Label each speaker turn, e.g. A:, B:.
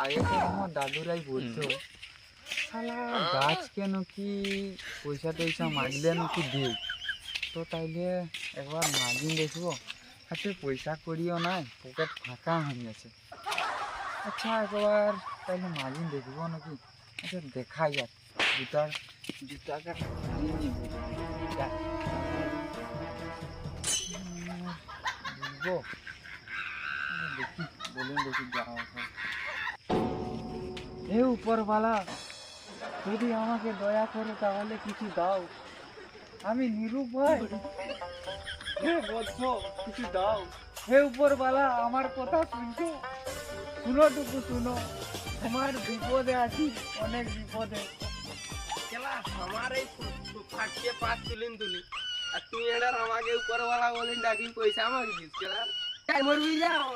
A: আগে তো আমার দাদুরাই বলতো শালা গাছ কেন কি পয়সা টয়সা মাগলে নাকি দিই, তো তাইলে একবার মাগিন দেখবো। হাতে পয়সা করিও নাই, পকেট ফাঁকা হয়ে গেছে। আচ্ছা একবার তাইলে মাগিন দেখবো নাকি। আচ্ছা দেখা যাক, জুতাটা নিয়ে নিব বলবো। দেখি বলুন দেখি যাওয়া হয়। হে উপরওয়ালা, যদি আমাকে দয়া করো তাহলে কিছু দাও, আমি নিরুপায়। হে বৎস, কিছু দাও। হে উপরওয়ালা, আমার কথা শুনছো? শুনোটুকু শুনো, আমার বিপদে আছি, অনেক বিপদে।
B: কেলা আমার এই ফাটিয়ে পাঁচ তুলি আর তুই এটা আমাকে উপরওয়ালা বলে ডাকি পয়সা আমাকে দিস কেলা, তাই মরবি যাও।